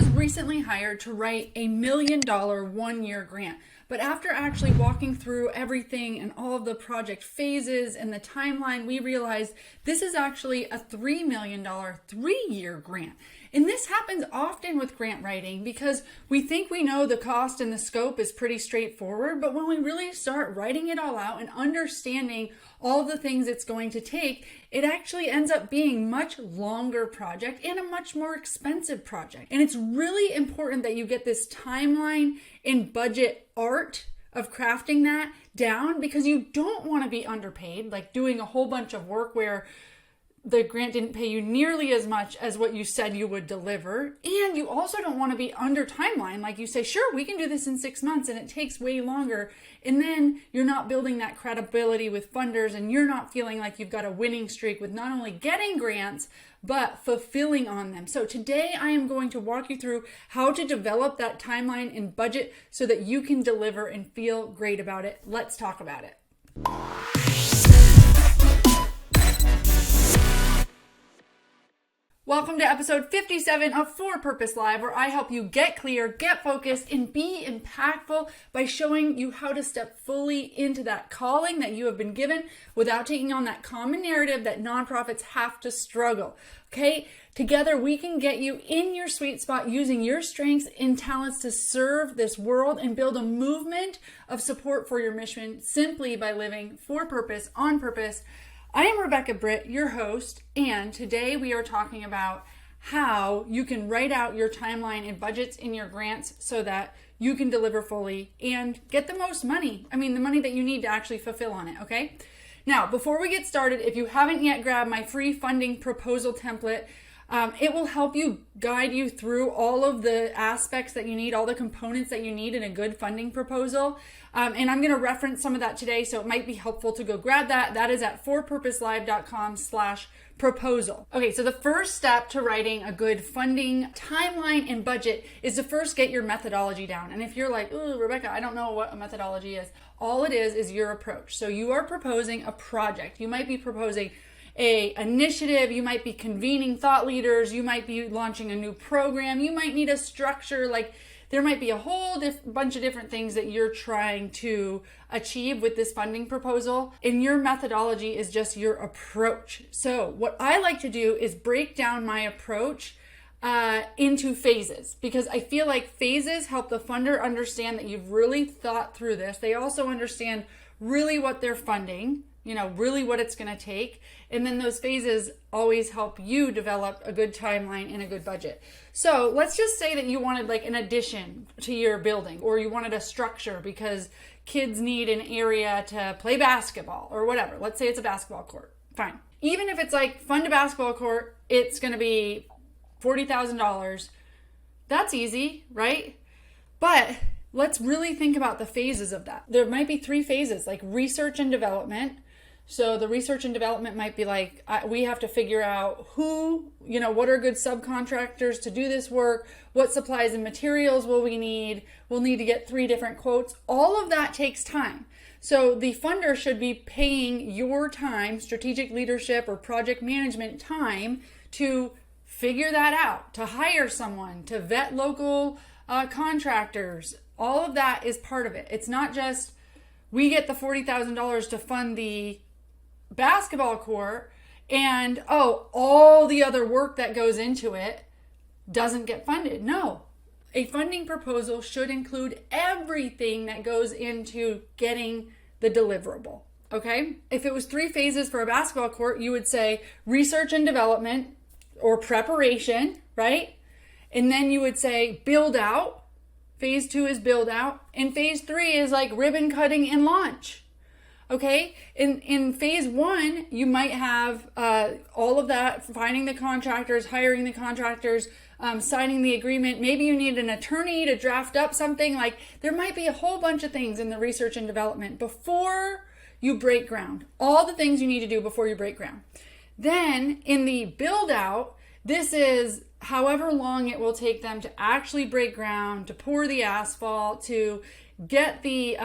was recently hired to write $1 million 1-year grant. But after actually walking through everything and all of the project phases and the timeline, we realized this is actually a $3 million 3-year grant. And this happens often with grant writing because we think we know the cost and the scope is pretty straightforward, but when we really start writing it all out and understanding all the things it's going to take, it actually ends up being a much longer project and a much more expensive project. And it's really important that you get this timeline and budget art of crafting that down, because you don't want to be underpaid, like doing a whole bunch of work where the grant didn't pay you nearly as much as what you said you would deliver. And you also don't want to be under timeline. Like you say, sure, we can do this in 6 months and it takes way longer. And then you're not building that credibility with funders and you're not feeling like you've got a winning streak with not only getting grants, but fulfilling on them. So today I am going to walk you through how to develop that timeline and budget so that you can deliver and feel great about it. Let's talk about it. Welcome to episode 57 of For Purpose Live, where I help you get clear, get focused, and be impactful by showing you how to step fully into that calling that you have been given without taking on that common narrative that nonprofits have to struggle. Okay? Together, we can get you in your sweet spot using your strengths and talents to serve this world and build a movement of support for your mission simply by living for purpose, on purpose. I am Rebecca Britt, your host, and today we are talking about how you can write out your timeline and budgets in your grants so that you can deliver fully and get the most money. I mean, the money that you need to actually fulfill on it, okay? Now, before we get started, if you haven't yet grabbed my free funding proposal template, it will help you guide you through all of the aspects that you need, all the components that you need in a good funding proposal. And I'm going to reference some of that today, so it might be helpful to go grab that. That is at forpurposelive.com/proposal. Okay, so the first step to writing a good funding timeline and budget is to first get your methodology down. And if you're like, ooh, Rebecca, I don't know what a methodology is. All it is your approach. So you are proposing a project. You might be proposing a initiative, you might be convening thought leaders, you might be launching a new program, you might need a structure, like there might be a whole bunch of different things that you're trying to achieve with this funding proposal, and your methodology is just your approach. So what I like to do is break down my approach into phases, because I feel like phases help the funder understand that you've really thought through this. They also understand really what they're funding, really what it's going to take. And then those phases always help you develop a good timeline and a good budget. So let's just say that you wanted like an addition to your building, or you wanted a structure because kids need an area to play basketball or whatever. Let's say it's a basketball court. Fine. Even if it's like fund a basketball court, it's going to be $40,000. That's easy, right? But let's really think about the phases of that. There might be 3 phases, like research and development. So the research and development might be like, we have to figure out what are good subcontractors to do this work? What supplies and materials will we need? We'll need to get 3 different quotes. All of that takes time. So the funder should be paying your time, strategic leadership or project management time, to figure that out, to hire someone, to vet local contractors. All of that is part of it. It's not just we get the $40,000 to fund the basketball court and all the other work that goes into it doesn't get funded. No, a funding proposal should include everything that goes into getting the deliverable. Okay, if it was 3 phases for a basketball court, you would say research and development or preparation, right? And then you would say build out. Phase 2 is build out, and phase 3 is like ribbon cutting and launch. Okay, in phase 1, you might have all of that, finding the contractors, hiring the contractors, signing the agreement. Maybe you need an attorney to draft up something. Like there might be a whole bunch of things in the research and development before you break ground. All the things you need to do before you break ground. Then in the build out, this is however long it will take them to actually break ground, to pour the asphalt, to get the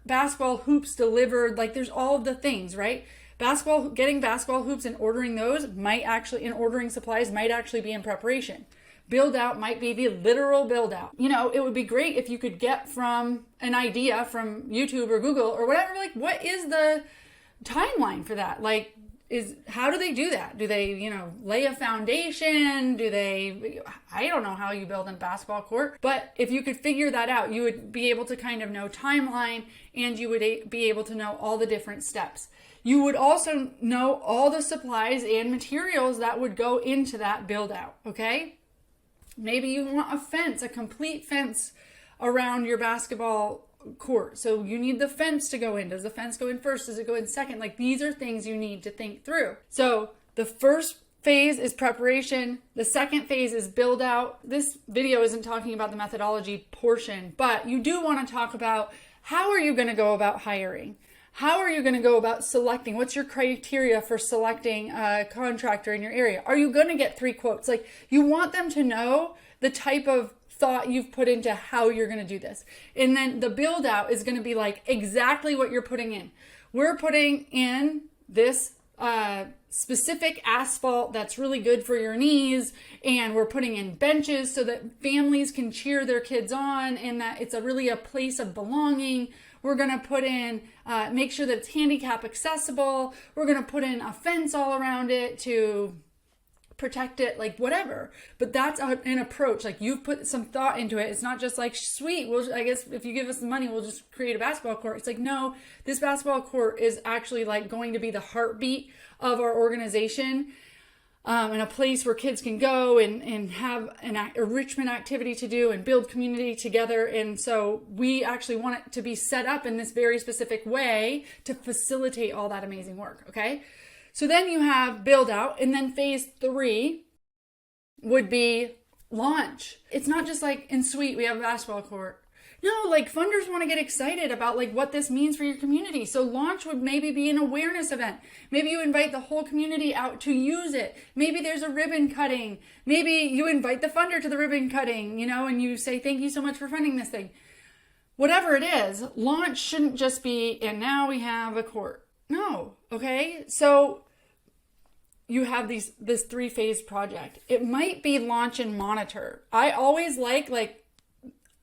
basketball hoops delivered. Like there's all of the things, right? Getting basketball hoops and ordering those ordering supplies might actually be in preparation. build out might be the literal build out. You know, it would be great if you could get from an idea from YouTube or Google or whatever, like, what is the timeline for that? Like, how do they do that? Do they, you know, lay a foundation? I don't know how you build a basketball court, but if you could figure that out, you would be able to kind of know timeline, and you would be able to know all the different steps. You would also know all the supplies and materials that would go into that build out, okay? Maybe you want a fence, a complete fence around your basketball court. So you need the fence to go in. Does the fence go in first? Does it go in second? Like, these are things you need to think through. So the first phase is preparation. The second phase is build out. This video isn't talking about the methodology portion, but you do want to talk about how are you going to go about hiring? How are you going to go about selecting? What's your criteria for selecting a contractor in your area? Are you going to get 3 quotes? Like, you want them to know the type of thought you've put into how you're going to do this. And then the build out is going to be like exactly what you're putting in. We're putting in this specific asphalt that's really good for your knees, and we're putting in benches so that families can cheer their kids on and that it's really a place of belonging. We're going to put in, make sure that it's handicap accessible. We're going to put in a fence all around it to protect it, like whatever. But that's an approach. Like, you've put some thought into it. It's not just like, sweet, well, I guess if you give us the money, we'll just create a basketball court. It's like, no, this basketball court is actually like going to be the heartbeat of our organization, and a place where kids can go and have an enrichment activity to do and build community together. And so we actually want it to be set up in this very specific way to facilitate all that amazing work. Okay. So then you have build out, and then phase 3 would be launch. It's not just like, in sweet, we have a basketball court. No, like, funders want to get excited about like what this means for your community. So launch would maybe be an awareness event. Maybe you invite the whole community out to use it. Maybe there's a ribbon cutting. Maybe you invite the funder to the ribbon cutting, you know, and you say, thank you so much for funding this thing. Whatever it is, launch shouldn't just be, and now we have a court. No. Okay. So you have this 3-phase project. It might be launch and monitor. I always like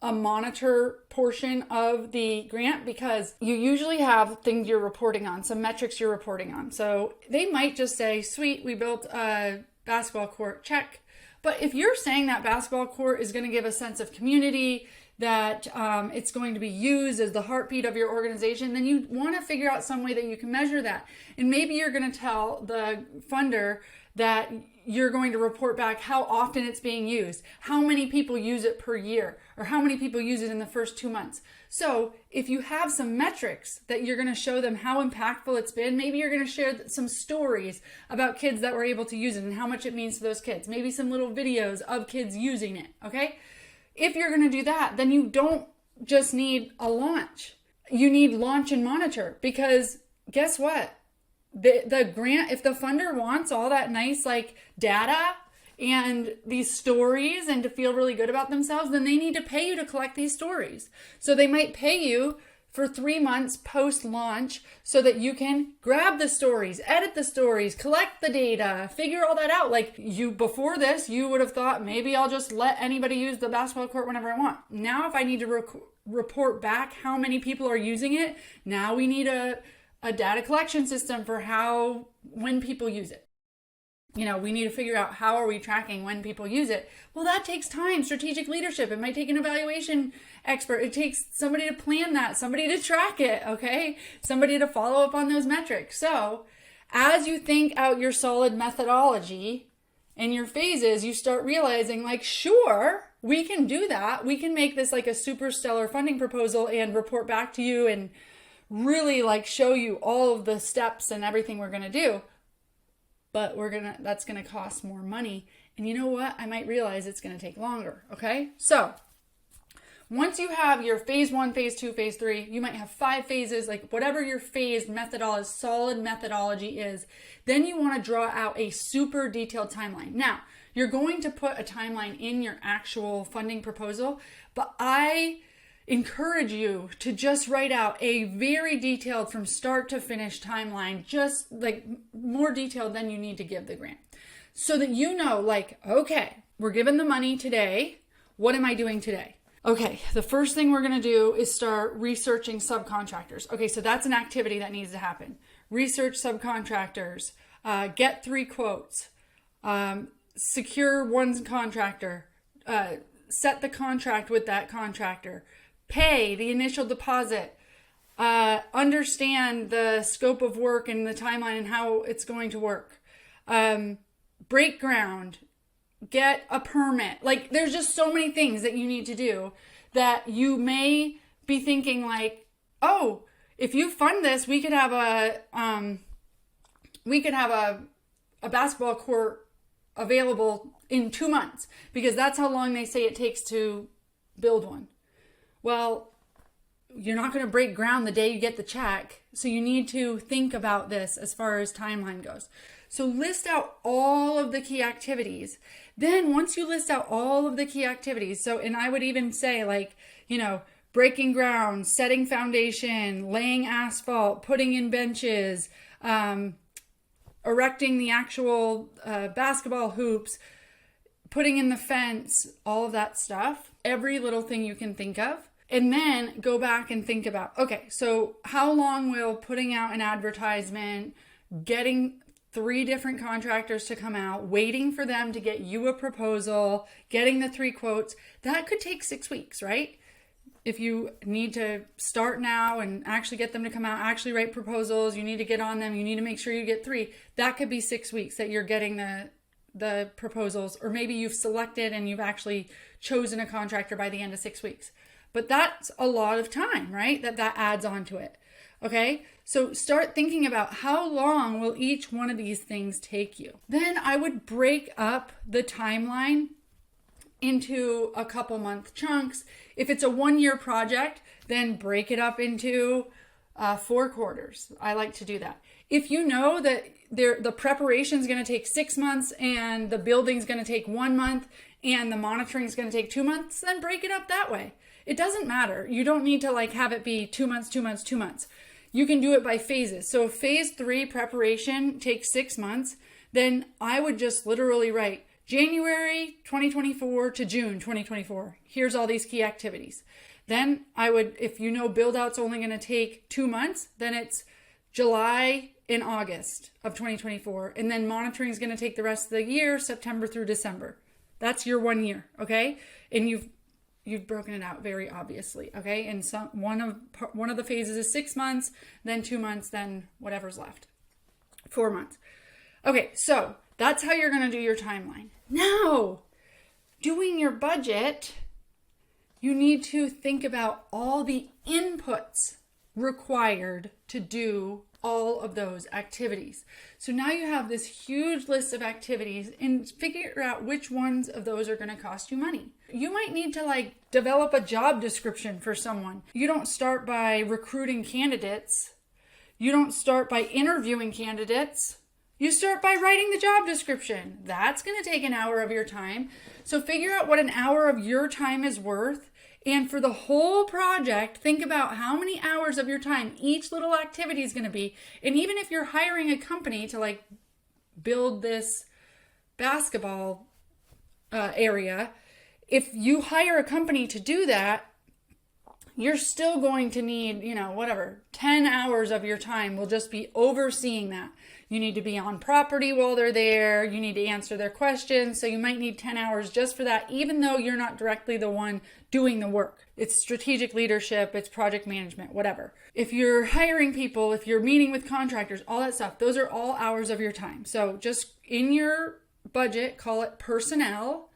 a monitor portion of the grant, because you usually have things you're reporting on, some metrics you're reporting on. So they might just say, sweet, we built a basketball court, check. But if you're saying that basketball court is going to give a sense of community, that it's going to be used as the heartbeat of your organization, then you want to figure out some way that you can measure that. And maybe you're going to tell the funder that you're going to report back how often it's being used, how many people use it per year, or how many people use it in the first 2 months. So if you have some metrics that you're going to show them how impactful it's been, maybe you're going to share some stories about kids that were able to use it and how much it means to those kids. Maybe some little videos of kids using it, okay? If you're going to do that, then you don't just need a launch. You need launch and monitor, because guess what? The grant, if the funder wants all that nice like data and these stories and to feel really good about themselves, then they need to pay you to collect these stories. So they might pay you for 3 months post-launch so that you can grab the stories, edit the stories, collect the data, figure all that out. Like, before this, you would have thought, maybe I'll just let anybody use the basketball court whenever I want. Now, if I need to report back how many people are using it, now we need a data collection system for when people use it. You know, we need to figure out how are we tracking when people use it. Well, that takes time, strategic leadership. It might take an evaluation expert. It takes somebody to plan that, somebody to track it, okay? Somebody to follow up on those metrics. So as you think out your solid methodology and your phases, you start realizing, like, sure, we can do that. We can make this like a super stellar funding proposal and report back to you and really like show you all of the steps and everything we're going to do. But that's going to cost more money. And you know what? I might realize it's going to take longer. Okay. So once you have your phase 1, phase 2, phase 3, you might have 5 phases, like whatever your phase methodology, solid methodology is, then you want to draw out a super detailed timeline. Now, you're going to put a timeline in your actual funding proposal, but I encourage you to just write out a very detailed from start to finish timeline, just like more detailed than you need to give the grant, so that you know, like, okay, we're given the money today. What am I doing today? Okay, the first thing we're going to do is start researching subcontractors. Okay, so that's an activity that needs to happen. Research subcontractors, get 3 quotes, secure one contractor, set the contract with that contractor, pay the initial deposit, understand the scope of work and the timeline and how it's going to work, break ground, get a permit. Like, there's just so many things that you need to do that you may be thinking like, oh, if you fund this, we could have a basketball court available in 2 months, because that's how long they say it takes to build one. Well, you're not going to break ground the day you get the check. So you need to think about this as far as timeline goes. So list out all of the key activities. Then once you list out all of the key activities, and I would even say like, breaking ground, setting foundation, laying asphalt, putting in benches, erecting the actual basketball hoops, putting in the fence, all of that stuff, every little thing you can think of. And then go back and think about, okay, so how long will putting out an advertisement, getting 3 different contractors to come out, waiting for them to get you a proposal, getting the 3 quotes, that could take 6 weeks, right? If you need to start now and actually get them to come out, actually write proposals, you need to get on them, you need to make sure you get 3, that could be 6 weeks that you're getting the proposals, or maybe you've selected and you've actually chosen a contractor by the end of 6 weeks. But that's a lot of time, right? That adds on to it. Okay, so start thinking about how long will each one of these things take you. Then I would break up the timeline into a couple month chunks. If it's a 1-year project, then break it up into 4 quarters. I like to do that. If you know that the preparation is going to take 6 months and the building is going to take 1 month and the monitoring is going to take 2 months, then break it up that way. It doesn't matter. You don't need to have it be 2 months, 2 months, 2 months. You can do it by phases. So if phase 3 preparation takes 6 months, then I would just literally write January 2024 to June 2024. Here's all these key activities. Then I would, if build out's only going to take 2 months, then it's July and August of 2024. And then monitoring is going to take the rest of the year, September through December. That's your 1 year, okay? And you've broken it out very obviously, okay? And one of the phases is 6 months, then 2 months, then whatever's left, 4 months. Okay, so that's how you're going to do your timeline. Now, doing your budget, you need to think about all the inputs required to do all of those activities. So now you have this huge list of activities and figure out which ones of those are going to cost you money. You might need to develop a job description for someone. You don't start by recruiting candidates. You don't start by interviewing candidates. You start by writing the job description. That's going to take an hour of your time. So figure out what an hour of your time is worth. And for the whole project, think about how many hours of your time each little activity is going to be. And even if you're hiring a company to build this basketball area, if you hire a company to do that, you're still going to need, 10 hours of your time will just be overseeing that. You need to be on property while they're there. You need to answer their questions. So you might need 10 hours just for that, even though you're not directly the one doing the work. It's strategic leadership, it's project management, whatever. If you're hiring people, if you're meeting with contractors, all that stuff, those are all hours of your time. So just in your budget, call it personnel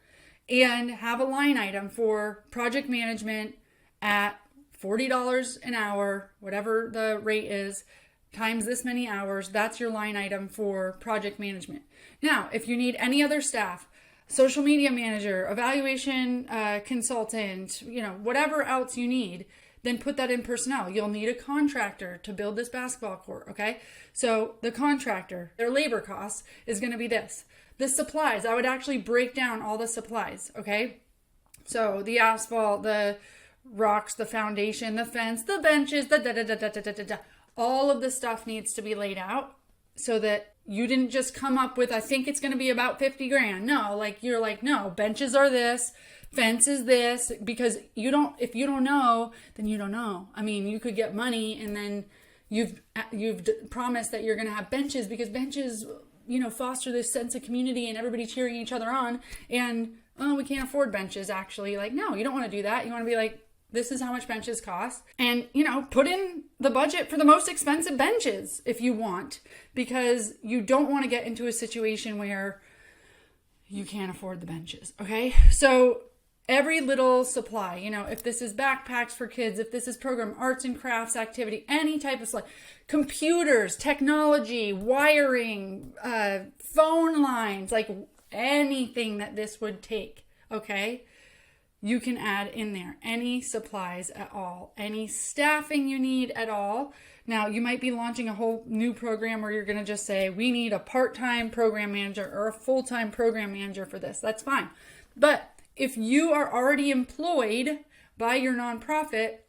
and have a line item for project management at $40 an hour, whatever the rate is, times this many hours. That's your line item for project management. Now, if you need any other staff, social media manager, evaluation consultant, whatever else you need, then put that in personnel. You'll need a contractor to build this basketball court, okay? So the contractor, their labor costs is going to be this. The supplies, I would actually break down all the supplies, okay? So the asphalt, the rocks, the foundation, the fence, the benches, all of the stuff needs to be laid out. so that you didn't just come up with, I think it's going to be about 50 grand. No, like you're like, no, benches are this, fence is this, because if you don't know, then you don't know. I mean, you could get money and then you've promised that you're going to have benches, because benches, foster this sense of community and everybody cheering each other on. And, oh, we can't afford benches actually. Like, no, you don't want to do that. You want to be like, this is how much benches cost. And, put in the budget for the most expensive benches if you want, because you don't want to get into a situation where you can't afford the benches. Okay. So every little supply, if this is backpacks for kids, if this is program arts and crafts activity, any type of supply, computers, technology, wiring, phone lines, like anything that this would take. Okay. You can add in there any supplies at all, any staffing you need at all. Now, you might be launching a whole new program where you're going to just say, we need a part-time program manager or a full-time program manager for this. That's fine. But if you are already employed by your nonprofit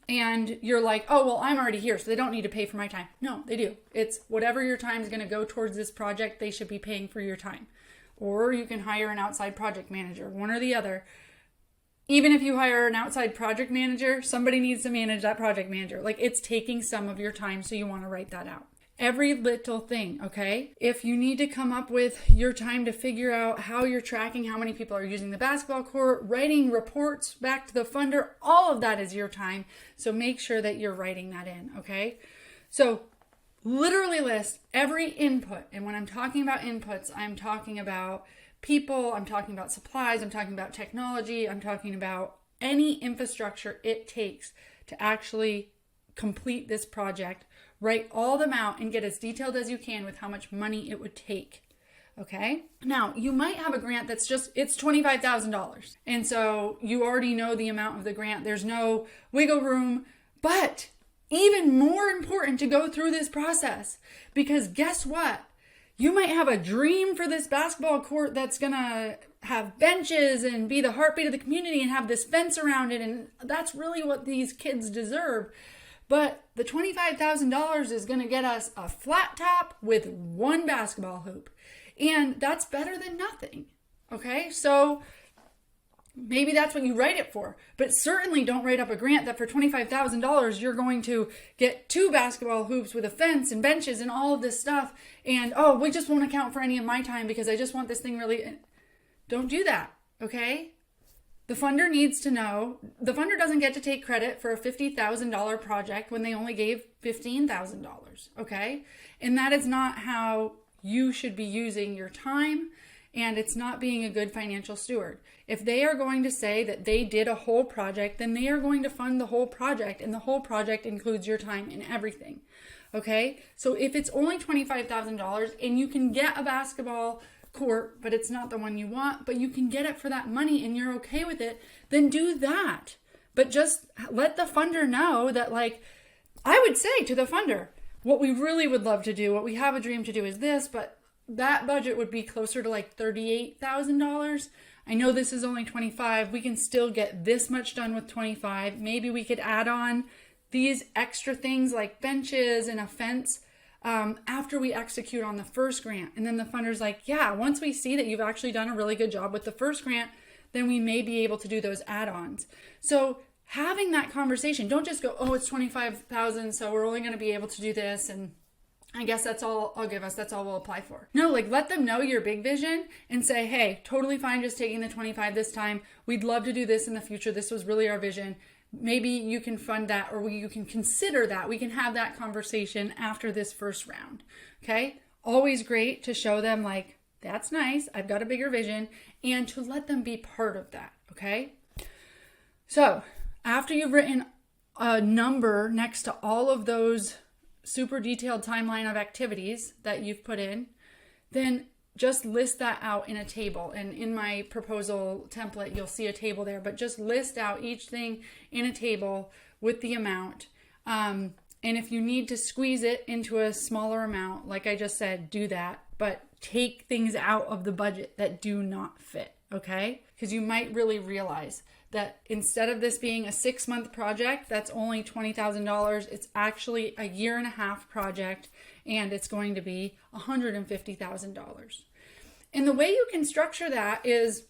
and you're like, oh, well, I'm already here, so they don't need to pay for my time. No, they do. It's whatever your time is going to go towards this project, they should be paying for your time. Or you can hire an outside project manager, one or the other. Even if you hire an outside project manager, somebody needs to manage that project manager. Like, it's taking some of your time, so you want to write that out. Every little thing, okay? If you need to come up with your time to figure out how you're tracking how many people are using the basketball court, writing reports back to the funder, all of that is your time. So make sure that you're writing that in, okay? So literally list every input. And when I'm talking about inputs, I'm talking about people, I'm talking about supplies, I'm talking about technology, I'm talking about any infrastructure it takes to actually complete this project. Write all them out and get as detailed as you can with how much money it would take. Okay? Now, you might have a grant that's it's $25,000. And so you already know the amount of the grant. There's no wiggle room, but even more important to go through this process, because guess what? You might have a dream for this basketball court that's going to have benches and be the heartbeat of the community and have this fence around it. And that's really what these kids deserve. But the $25,000 is going to get us a flat top with one basketball hoop. And that's better than nothing. Okay? So maybe that's what you write it for. But certainly don't write up a grant that for $25,000 you're going to get 2 basketball hoops with a fence and benches and all of this stuff. And, oh, we just won't account for any of my time because I just want this thing really... Don't do that. Okay? The funder needs to know, the funder doesn't get to take credit for a $50,000 project when they only gave $15,000, okay? And that is not how you should be using your time, and it's not being a good financial steward. If they are going to say that they did a whole project, then they are going to fund the whole project, and the whole project includes your time and everything, okay? So if it's only $25,000 and you can get a basketball court, but it's not the one you want, but you can get it for that money and you're okay with it, then do that. But just let the funder know that, like, I would say to the funder, what we really would love to do, what we have a dream to do is this, but that budget would be closer to like $38,000. I know this is only 25. We can still get this much done with 25. Maybe we could add on these extra things like benches and a fence after we execute on the first grant. And then the funder's like, yeah, once we see that you've actually done a really good job with the first grant, then we may be able to do those add-ons. So having that conversation, don't just go, oh, it's 25,000, so we're only going to be able to do this, and I guess that's all I'll give us, that's all we'll apply for. No, like, let them know your big vision and say, hey, totally fine just taking the 25 this time. We'd love to do this in the future. This was really our vision. Maybe you can fund that, or you can consider that. We can have that conversation after this first round. Okay? Always great to show them, like, that's nice, I've got a bigger vision, and to let them be part of that. Okay? So after you've written a number next to all of those super detailed timeline of activities that you've put in, then just list that out in a table. And in my proposal template, you'll see a table there, but just list out each thing in a table with the amount. And if you need to squeeze it into a smaller amount, like I just said, do that, but take things out of the budget that do not fit, okay? Because you might really realize that instead of this being a 6-month project that's only $20,000, it's actually a 1.5-year project, and it's going to be $150,000. And the way you can structure that is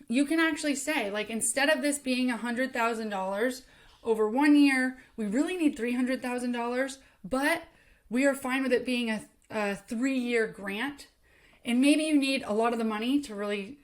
you can actually say, like, instead of this being $100,000 over 1 year, we really need $300,000, but we are fine with it being a 3-year grant. And maybe you need a lot of the money to really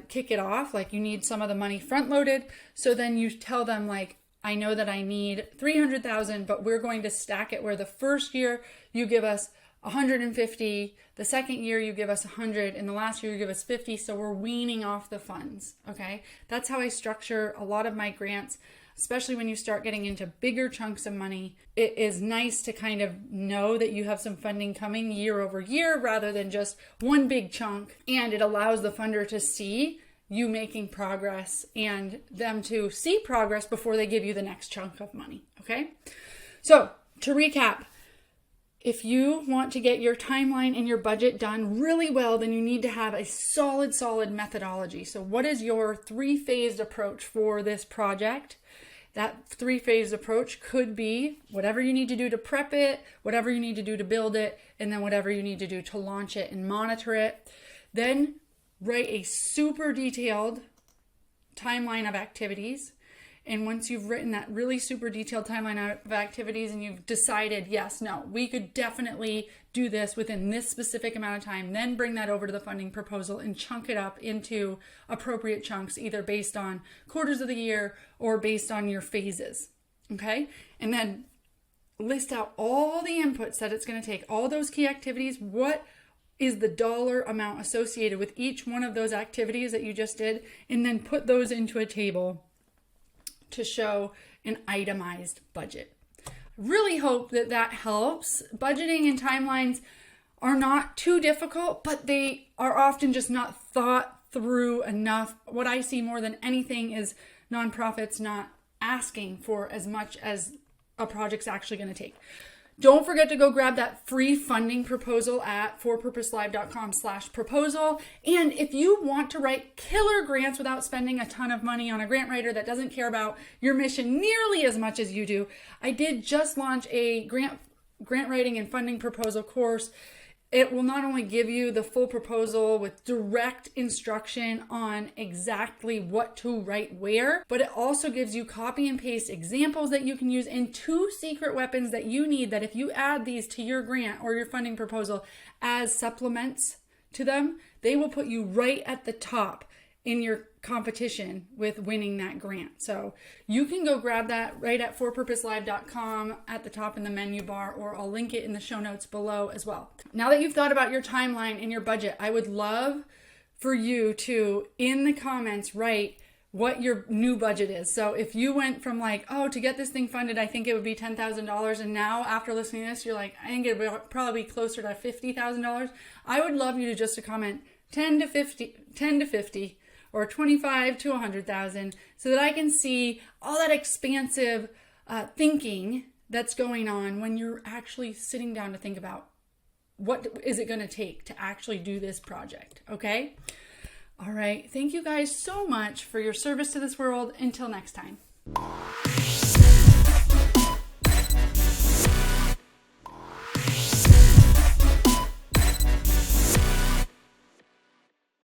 kick it off. Like, you need some of the money front loaded. So then you tell them, like, I know that I need $300,000, but we're going to stack it where the first year you give us 150, the second year you give us 100, and the last year you give us 50. So we're weaning off the funds. Okay. That's how I structure a lot of my grants, especially when you start getting into bigger chunks of money. It is nice to kind of know that you have some funding coming year over year rather than just one big chunk. And it allows the funder to see you making progress and them to see progress before they give you the next chunk of money. Okay. So to recap, if you want to get your timeline and your budget done really well, then you need to have a solid methodology. So what is your 3-phased approach for this project? That 3-phased approach could be whatever you need to do to prep it, whatever you need to do to build it, and then whatever you need to do to launch it and monitor it. Then write a super detailed timeline of activities. And once you've written that really super detailed timeline of activities and you've decided, yes, no, we could definitely do this within this specific amount of time, then bring that over to the funding proposal and chunk it up into appropriate chunks, either based on quarters of the year or based on your phases. Okay. And then list out all the inputs that it's going to take, all those key activities. What is the dollar amount associated with each one of those activities that you just did? And then put those into a table to show an itemized budget. Really hope that that helps. Budgeting and timelines are not too difficult, but they are often just not thought through enough. What I see more than anything is nonprofits not asking for as much as a project's actually going to take. Don't forget to go grab that free funding proposal at forpurposelive.com/proposal. And if you want to write killer grants without spending a ton of money on a grant writer that doesn't care about your mission nearly as much as you do, I did just launch a grant writing and funding proposal course. It will not only give you the full proposal with direct instruction on exactly what to write where, but it also gives you copy and paste examples that you can use and 2 secret weapons that you need, that if you add these to your grant or your funding proposal as supplements to them, they will put you right at the top in your competition with winning that grant. So you can go grab that right at forpurposelive.com at the top in the menu bar, or I'll link it in the show notes below as well. Now that you've thought about your timeline and your budget, I would love for you to, in the comments, write what your new budget is. So if you went from like, oh, to get this thing funded, I think it would be $10,000. And now after listening to this, you're like, I think it would probably be closer to $50,000. I would love you to just to comment 10 to 50, or 25 to 100,000, so that I can see all that expansive thinking that's going on when you're actually sitting down to think about what is it going to take to actually do this project. Okay. All right. Thank you guys so much for your service to this world. Until next time.